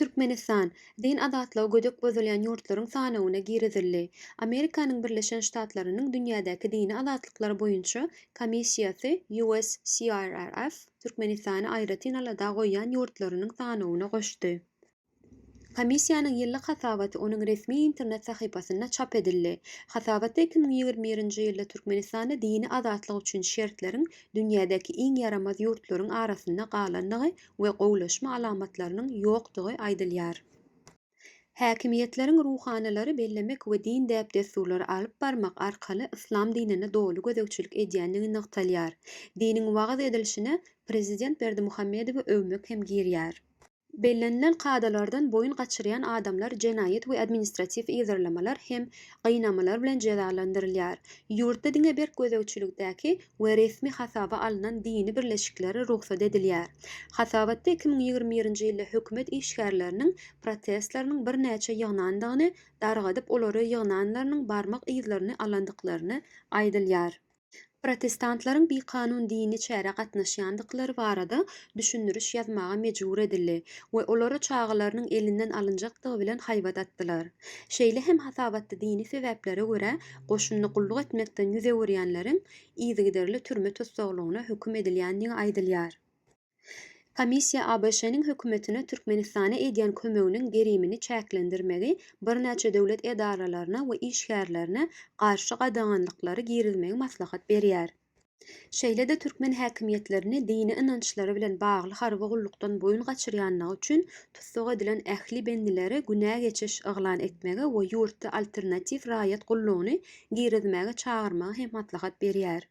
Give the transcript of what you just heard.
Türkmenistan, din azatlygy gödek gözülýän ýurtlaryň sanawyna girizildi. Amerikanyň Birleşen Ştatlarynyň dünýädäki dini azatlyklar boýunça komissiýasy USCRF Türkmenistany aýratyn alada goýýan ýurtlarynyň sanawyna goşdy. Komissiýanyň ýyllyk hasabaty onuň resmi internet sahypasynda çap edildi. Hasabatda 2021-nji ýylda Türkmenistanda dini azatlyk üçin şertleriň dünýädäki iň ýaramaz ýurtlaryň arasynda galandygy we gowlaşma alamatlarynyň ýokdugy aýdylýar. Häkimiýetleriň ruhanylary bellemek we din däp desturlary alyp barmak arkaly islam dinine dogry gözegçilik edýändigini nykdalýar. Diniň wagt edilişine prezident Berdimuhammedowy övmek hem girýär. Bellenilen kadalardan boyun gaçyrýan adamlar jenaýet we administrativ ýazarlamalar hem gynamalar bilen jezalandyrylýar. Ýurtda diňe berk gözegçilikdäki we resmi hasaba alynan dini birleşikleri ruhsat edilýär. Hasabatda 2021-nji ýylda hökümet işgärleriniň protestlarynyň bir näçe ýygnaňdygyny, dargadyp olary ýygnanlarynyň barmak ýyzlaryny alandyklaryny aýdylýar. Protestantlaryň bir kanun dini çäre gatnaşýandyklary barada düşündürüş ýazmaga mejbur edildi we olary çağılarynyň elinden alynjakdygy bilen haýbat atdylar. Şeýle hem hasabatda dini sebäplere görä goşunny gulluk etmekden ýüze görýänleriň ýzygiderli türme tutsaglygyna höküm edilýändigi aýdylýar. Komissiýa ABŞ-niň hökümetine Türkmenistana edýän kömeginiň gerimini çäklendirmegi, bir näçe döwlet edaralaryna we işgärlerine garşy gadaganlyklary girizmegi maslahat berýär. Şeýle-de türkmen häkimiýetlerini dini inançlary bilen bagly harby gullukdan boyun gaçyrýanlygy üçin tutsag edilen ähli bendileri günä geçiş eglan etmege we ýurtda alternativ raýat gullugyny girizmege çagyrmagy hem maslahat berýär.